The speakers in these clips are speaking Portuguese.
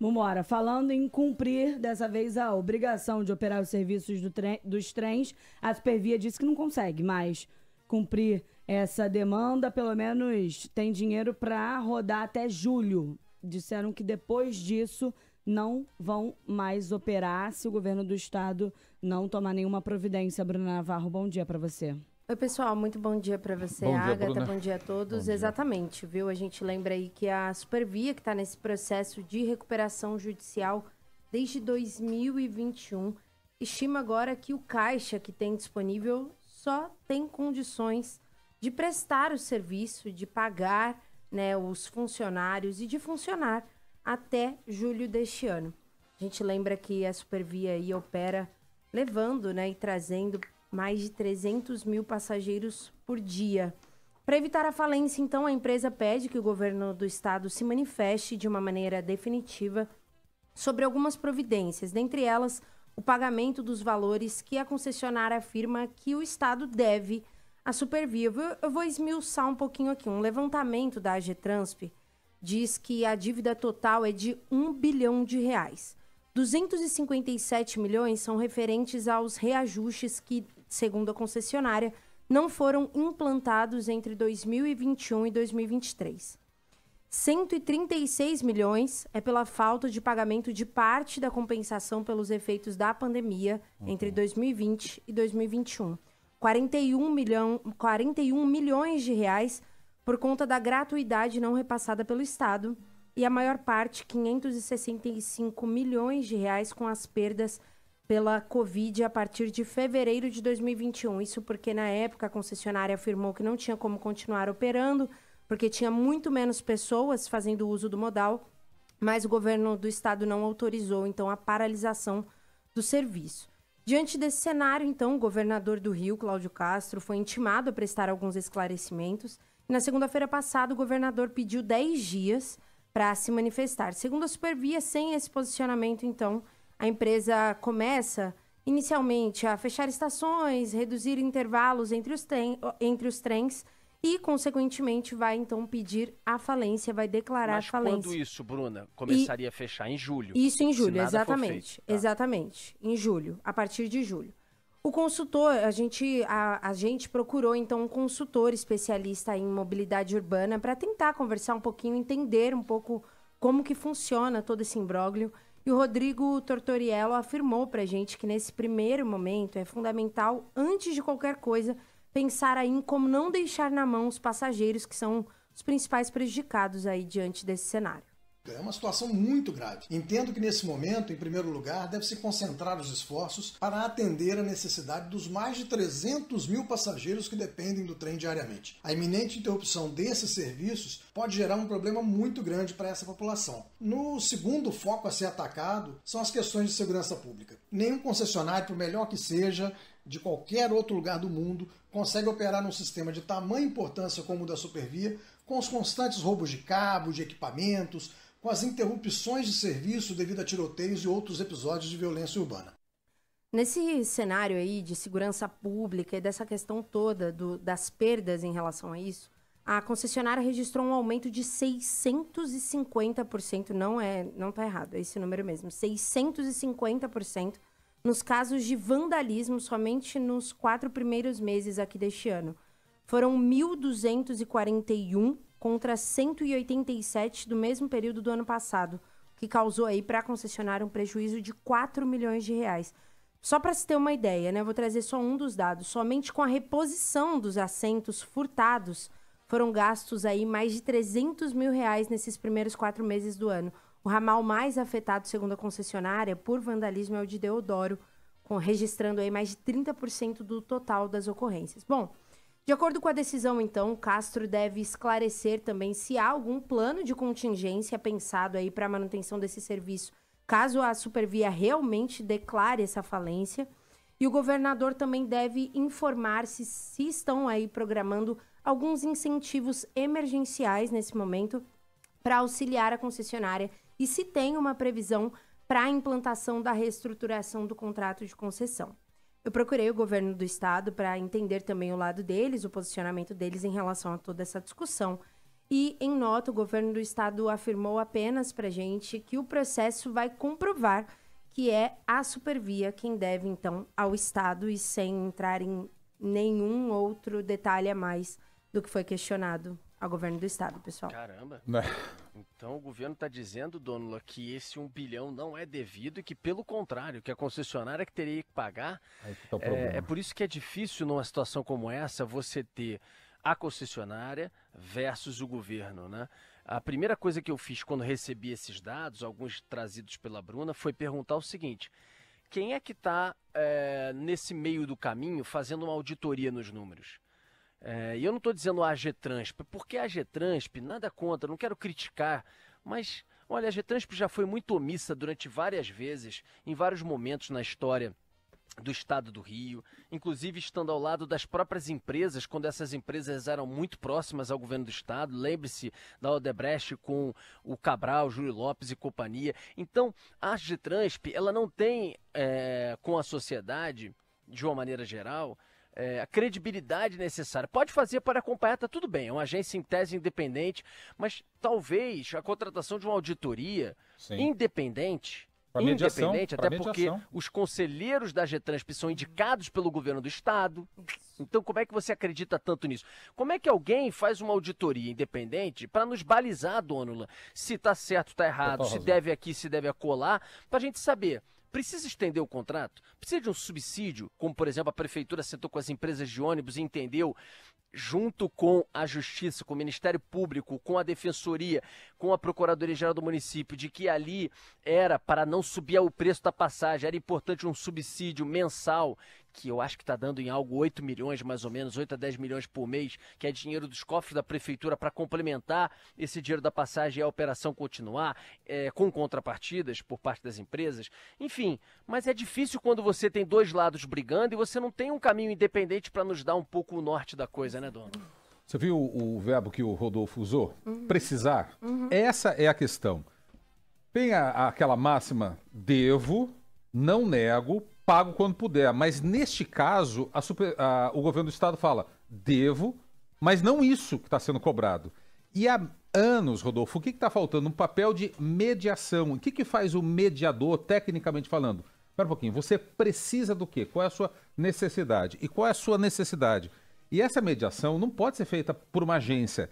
Vambora. Falando em cumprir, dessa vez, a obrigação de operar os serviços dos trens, a Supervia disse que não consegue mais cumprir essa demanda, pelo menos tem dinheiro para rodar até julho. Disseram que depois disso não vão mais operar se o governo do estado não tomar nenhuma providência. Bruna Navarro, bom dia para você. Oi, pessoal, muito bom dia para você, Agatha, bom dia a todos. Exatamente, viu? A gente lembra aí que a Supervia, que está nesse processo de recuperação judicial desde 2021, estima agora que o caixa que tem disponível só tem condições de prestar o serviço, de pagar, né, os funcionários e de funcionar até julho deste ano. A gente lembra que a Supervia aí opera levando, né, e trazendo mais de 300 mil passageiros por dia. Para evitar a falência, então, a empresa pede que o governo do estado se manifeste de uma maneira definitiva sobre algumas providências, dentre elas o pagamento dos valores que a concessionária afirma que o estado deve à Supervia. Eu vou esmiuçar um pouquinho aqui. Um levantamento da AGETRANSP diz que a dívida total é de R$1 bilhão. 257 milhões são referentes aos reajustes que, segundo a concessionária, não foram implantados entre 2021 e 2023. 136 milhões é pela falta de pagamento de parte da compensação pelos efeitos da pandemia entre 2020 e 2021. 41 milhões de reais por conta da gratuidade não repassada pelo Estado e a maior parte, 565 milhões de reais com as perdas pela Covid a partir de fevereiro de 2021. Isso porque, na época, a concessionária afirmou que não tinha como continuar operando, porque tinha muito menos pessoas fazendo uso do modal, mas o governo do estado não autorizou, então, a paralisação do serviço. Diante desse cenário, então, o governador do Rio, Cláudio Castro, foi intimado a prestar alguns esclarecimentos. E na segunda-feira passada, o governador pediu 10 dias para se manifestar. Segundo a Supervia, sem esse posicionamento, então, a empresa começa inicialmente a fechar estações, reduzir intervalos entre os trens e, consequentemente, vai então pedir a falência, vai declarar a falência. Mas quando isso, Bruna, começaria a fechar? Em julho? Isso em julho, exatamente. Tá. Exatamente, em julho, a partir de julho. O consultor, a gente procurou então um consultor especialista em mobilidade urbana para tentar conversar um pouquinho, entender um pouco como que funciona todo esse imbróglio. E o Rodrigo Tortoriello afirmou para a gente que nesse primeiro momento é fundamental, antes de qualquer coisa, pensar aí em como não deixar na mão os passageiros, que são os principais prejudicados aí diante desse cenário. É uma situação muito grave. Entendo que nesse momento, em primeiro lugar, deve-se concentrar os esforços para atender a necessidade dos mais de 300 mil passageiros que dependem do trem diariamente. A iminente interrupção desses serviços pode gerar um problema muito grande para essa população. No segundo foco a ser atacado são as questões de segurança pública. Nenhum concessionário, por melhor que seja, de qualquer outro lugar do mundo, consegue operar num sistema de tamanha importância como o da Supervia, com os constantes roubos de cabo, de equipamentos, com as interrupções de serviço devido a tiroteios e outros episódios de violência urbana. Nesse cenário aí de segurança pública e dessa questão toda das perdas em relação a isso, a concessionária registrou um aumento de 650%, não está errado, é esse número mesmo, 650% nos casos de vandalismo somente nos 4 primeiros meses aqui deste ano. Foram 1.241 contra 187 do mesmo período do ano passado, que causou aí para a concessionária um prejuízo de 4 milhões de reais. Só para se ter uma ideia, né? Vou trazer só um dos dados. Somente com a reposição dos assentos furtados, foram gastos aí mais de 300 mil reais nesses primeiros 4 meses do ano. O ramal mais afetado, segundo a concessionária, por vandalismo é o de Deodoro, registrando aí mais de 30% do total das ocorrências. Bom, de acordo com a decisão, então, o Castro deve esclarecer também se há algum plano de contingência pensado aí para a manutenção desse serviço, caso a Supervia realmente declare essa falência. E o governador também deve informar se estão aí programando alguns incentivos emergenciais nesse momento para auxiliar a concessionária e se tem uma previsão para a implantação da reestruturação do contrato de concessão. Eu procurei o governo do estado para entender também o lado deles, o posicionamento deles em relação a toda essa discussão. E, em nota, o governo do estado afirmou apenas para a gente que o processo vai comprovar que é a Supervia quem deve, então, ao estado, e sem entrar em nenhum outro detalhe a mais do que foi questionado ao governo do estado, pessoal. Caramba. Então o governo está dizendo, Dônula, que esse 1 bilhão não é devido e que, pelo contrário, que a concessionária que teria que pagar. É por isso que é difícil, numa situação como essa, você ter a concessionária versus o governo, né? A primeira coisa que eu fiz quando recebi esses dados, alguns trazidos pela Bruna, foi perguntar o seguinte: quem é que está nesse meio do caminho fazendo uma auditoria nos números? E eu não estou dizendo a AGETRANSP, porque a AGETRANSP, nada contra, não quero criticar, mas, olha, a AGETRANSP já foi muito omissa durante várias vezes, em vários momentos na história do estado do Rio, inclusive estando ao lado das próprias empresas, quando essas empresas eram muito próximas ao governo do estado. Lembre-se da Odebrecht com o Cabral, Júlio Lopes e companhia. Então, a AGETRANSP, ela não tem, com a sociedade, de uma maneira geral, a credibilidade necessária. Pode fazer para acompanhar, tá tudo bem, é uma agência em tese independente, mas talvez a contratação de uma auditoria independente, até porque os conselheiros da AGETRANSP são indicados pelo governo do estado. Então como é que você acredita tanto nisso? Como é que alguém faz uma auditoria independente para nos balizar, Dônula, se tá certo, está errado, se deve aqui, se deve acolá, para a gente saber? Precisa estender o contrato? Precisa de um subsídio, como, por exemplo, a prefeitura sentou com as empresas de ônibus e entendeu, junto com a Justiça, com o Ministério Público, com a Defensoria, com a Procuradoria-Geral do município, de que ali era, para não subir o preço da passagem, era importante um subsídio mensal, que eu acho que está dando em algo 8 milhões, mais ou menos, 8 a 10 milhões por mês, que é dinheiro dos cofres da prefeitura para complementar esse dinheiro da passagem e a operação continuar, com contrapartidas por parte das empresas. Enfim, mas é difícil quando você tem dois lados brigando e você não tem um caminho independente para nos dar um pouco o norte da coisa, né, Dona? Você viu o verbo que o Rodolfo usou? Precisar? Essa é a questão. Tem aquela máxima, devo, não nego, pago quando puder. Mas neste caso, o governo do estado fala, devo, mas não isso que está sendo cobrado. E há anos, Rodolfo, o que está faltando? Um papel de mediação. O que faz o mediador, tecnicamente falando? Espera um pouquinho, você precisa do quê? Qual é a sua necessidade? E qual é a sua necessidade? E essa mediação não pode ser feita por uma agência.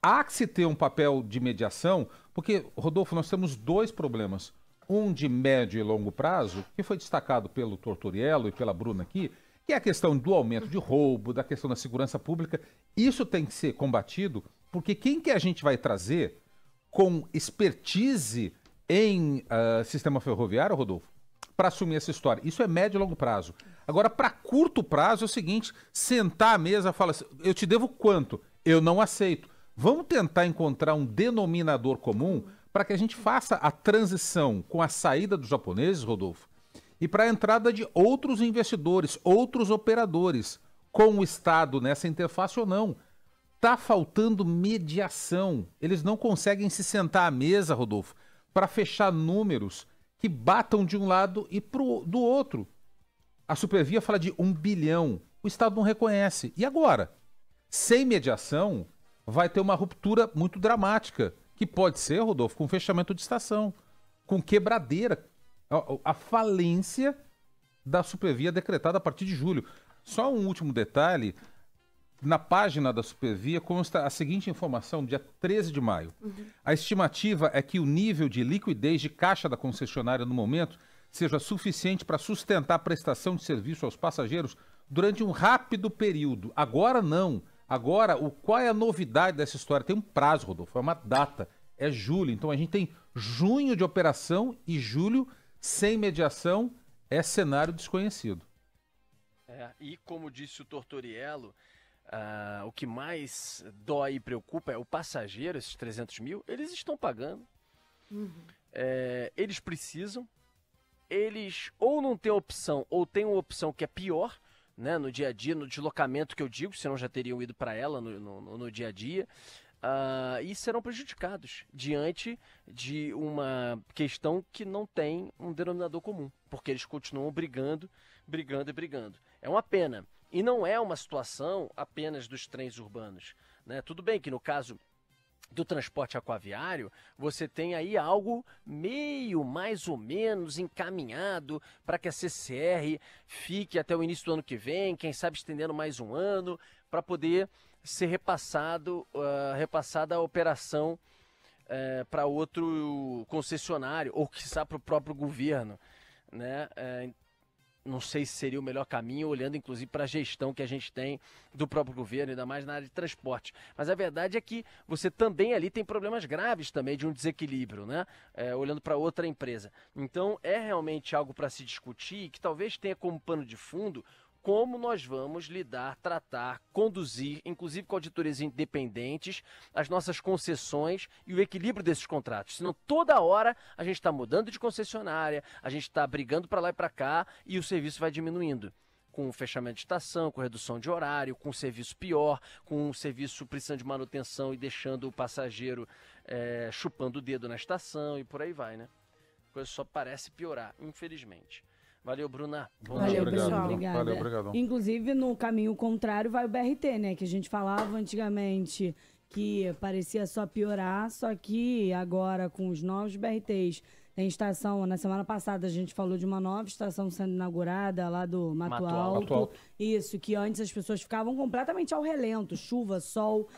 Há que se ter um papel de mediação, porque, Rodolfo, nós temos dois problemas. Um de médio e longo prazo, que foi destacado pelo Tortoriello e pela Bruna aqui, que é a questão do aumento de roubo, da questão da segurança pública. Isso tem que ser combatido, porque quem que a gente vai trazer com expertise em sistema ferroviário, Rodolfo, para assumir essa história? Isso é médio e longo prazo. Agora, para curto prazo, é o seguinte, sentar à mesa e falar assim, eu te devo quanto? Eu não aceito. Vamos tentar encontrar um denominador comum para que a gente faça a transição com a saída dos japoneses, Rodolfo, e para a entrada de outros investidores, outros operadores, com o Estado nessa interface ou não. Está faltando mediação. Eles não conseguem se sentar à mesa, Rodolfo, para fechar números que batam de um lado e do outro. A Supervia fala de 1 bilhão. O Estado não reconhece. E agora? Sem mediação, vai ter uma ruptura muito dramática, que pode ser, Rodolfo, com fechamento de estação, com quebradeira, a falência da Supervia decretada a partir de julho. Só um último detalhe, na página da Supervia consta a seguinte informação, dia 13 de maio. A estimativa é que o nível de liquidez de caixa da concessionária no momento seja suficiente para sustentar a prestação de serviço aos passageiros durante um rápido período. Agora não. Agora, qual é a novidade dessa história? Tem um prazo, Rodolfo, é uma data, é julho. Então a gente tem junho de operação e julho sem mediação, é cenário desconhecido. E como disse o Tortoriello, o que mais dói e preocupa é o passageiro, esses 300 mil, eles estão pagando, eles precisam, eles ou não têm opção, ou têm uma opção que é pior, né, no dia a dia, no deslocamento que eu digo, senão já teriam ido para ela no dia a dia, e serão prejudicados diante de uma questão que não tem um denominador comum, porque eles continuam brigando. É uma pena, e não é uma situação apenas dos trens urbanos, né? Tudo bem que no caso do transporte aquaviário, você tem aí algo meio, mais ou menos, encaminhado para que a CCR fique até o início do ano que vem, quem sabe estendendo mais um ano, para poder ser repassada a operação para outro concessionário, ou quiçá para o próprio governo, né? Não sei se seria o melhor caminho, olhando inclusive para a gestão que a gente tem do próprio governo, ainda mais na área de transporte. Mas a verdade é que você também ali tem problemas graves também de um desequilíbrio, né? Olhando para outra empresa. Então é realmente algo para se discutir, que talvez tenha como pano de fundo como nós vamos lidar, tratar, conduzir, inclusive com auditorias independentes, as nossas concessões e o equilíbrio desses contratos. Senão toda hora a gente está mudando de concessionária, a gente está brigando para lá e para cá e o serviço vai diminuindo. Com fechamento de estação, com redução de horário, com serviço pior, com um serviço precisando de manutenção e deixando o passageiro chupando o dedo na estação e por aí vai, né? A coisa só parece piorar, infelizmente. Valeu, Bruna. Valeu, pessoal. Obrigada. Valeu, obrigado. Inclusive, no caminho contrário vai o BRT, né? Que a gente falava antigamente que parecia só piorar, só que agora com os novos BRTs, tem estação, na semana passada a gente falou de uma nova estação sendo inaugurada lá do Mato Alto. Isso, que antes as pessoas ficavam completamente ao relento, chuva, sol.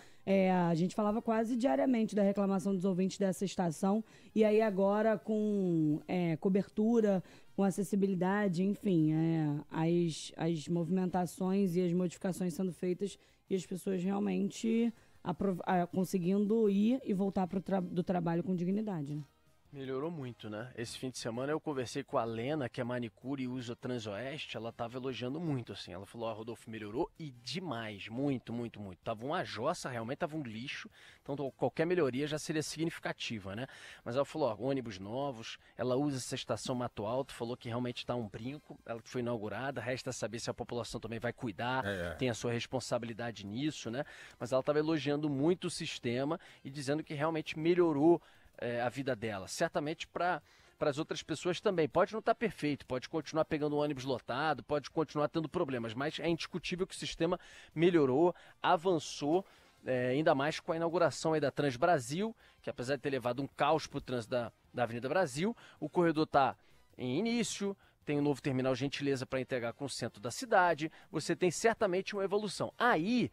A gente falava quase diariamente da reclamação dos ouvintes dessa estação. E aí agora com cobertura, com acessibilidade, enfim, as movimentações e as modificações sendo feitas e as pessoas realmente conseguindo ir e voltar do trabalho com dignidade, né? Melhorou muito, né? Esse fim de semana eu conversei com a Lena, que é manicure e usa Transoeste, ela tava elogiando muito, assim. Ela falou, Rodolfo, melhorou e demais, muito, muito, muito. Tava uma jossa, realmente tava um lixo, então qualquer melhoria já seria significativa, né? Mas ela falou, ônibus novos, ela usa essa estação Mato Alto, falou que realmente tá um brinco, ela que foi inaugurada, resta saber se a população também vai cuidar, tem a sua responsabilidade nisso, né? Mas ela tava elogiando muito o sistema e dizendo que realmente melhorou a vida dela, certamente para as outras pessoas também. Pode não estar perfeito, pode continuar pegando um ônibus lotado, pode continuar tendo problemas, mas é indiscutível que o sistema melhorou, avançou, ainda mais com a inauguração aí da Transbrasil, que apesar de ter levado um caos para o trânsito da Avenida Brasil, o corredor está em início, tem um novo terminal Gentileza para entregar com o centro da cidade, você tem certamente uma evolução. Aí,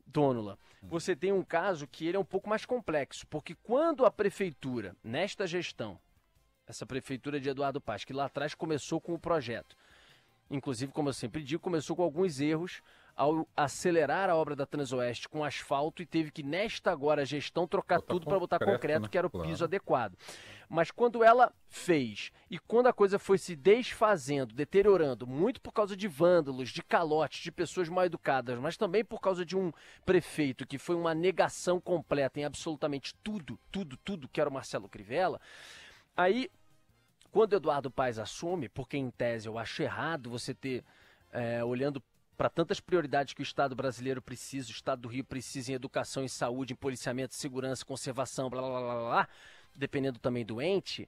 Dônula, você tem um caso que ele é um pouco mais complexo, porque quando a prefeitura, nesta gestão, essa prefeitura de Eduardo Paes, que lá atrás começou com o projeto, inclusive, como eu sempre digo, começou com alguns erros ao acelerar a obra da Transoeste com asfalto e teve que, nesta agora gestão, trocar tudo para botar concreto, que era o piso adequado. Mas quando ela fez e quando a coisa foi se desfazendo, deteriorando, muito por causa de vândalos, de calotes, de pessoas mal educadas, mas também por causa de um prefeito que foi uma negação completa em absolutamente tudo que era o Marcelo Crivella, aí, quando Eduardo Paes assume, porque em tese eu acho errado você ter, olhando para tantas prioridades que o Estado brasileiro precisa, o Estado do Rio precisa em educação, em saúde, em policiamento, segurança, conservação, blá, blá, blá, blá, dependendo também do ente,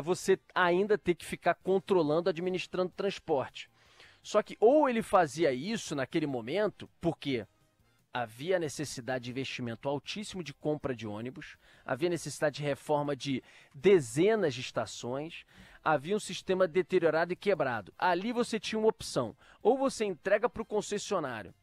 você ainda tem que ficar controlando, administrando transporte. Só que ou ele fazia isso naquele momento, porque havia necessidade de investimento altíssimo de compra de ônibus, havia necessidade de reforma de dezenas de estações, havia um sistema deteriorado e quebrado. Ali você tinha uma opção, ou você entrega para o concessionário,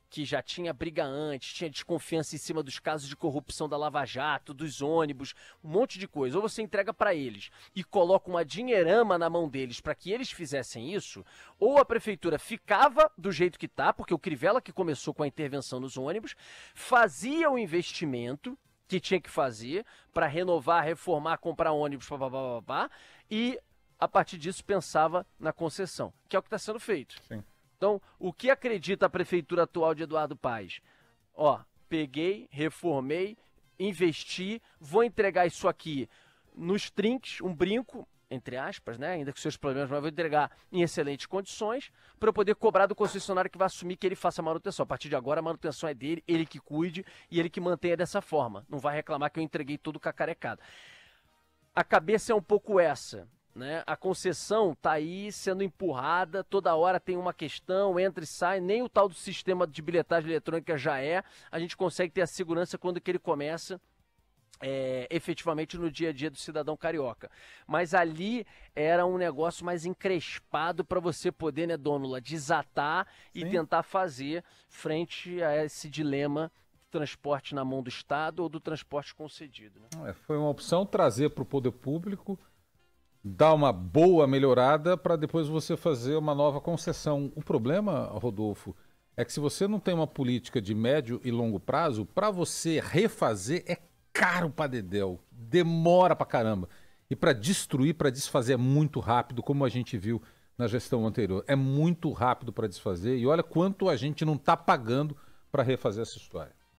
que já tinha briga antes, tinha desconfiança em cima dos casos de corrupção da Lava Jato, dos ônibus, um monte de coisa. Ou você entrega para eles e coloca uma dinheirama na mão deles para que eles fizessem isso, ou a prefeitura ficava do jeito que está, porque o Crivella que começou com a intervenção nos ônibus, fazia o investimento que tinha que fazer para renovar, reformar, comprar ônibus, e a partir disso pensava na concessão, que é o que está sendo feito. Sim. Então, o que acredita a prefeitura atual de Eduardo Paes? Peguei, reformei, investi, vou entregar isso aqui nos trinques, um brinco, entre aspas, né? Ainda com seus problemas, mas vou entregar em excelentes condições para eu poder cobrar do concessionário que vai assumir que ele faça a manutenção. A partir de agora, a manutenção é dele, ele que cuide e ele que mantenha dessa forma. Não vai reclamar que eu entreguei tudo cacarecado. A cabeça é um pouco essa. né? A concessão está aí sendo empurrada, toda hora tem uma questão, entra e sai, nem o tal do sistema de bilhetagem eletrônica já é, a gente consegue ter a segurança quando que ele começa efetivamente no dia a dia do cidadão carioca. Mas ali era um negócio mais encrespado para você poder, né, Dônula, desatar e tentar fazer frente a esse dilema do transporte na mão do Estado ou do transporte concedido. Né? Foi uma opção trazer para o poder público, dar uma boa melhorada para depois você fazer uma nova concessão. O problema, Rodolfo, é que se você não tem uma política de médio e longo prazo, para você refazer é caro pra dedéu, demora pra caramba. E para destruir, para desfazer é muito rápido, como a gente viu na gestão anterior. É muito rápido para desfazer e olha quanto a gente não tá pagando para refazer essa história.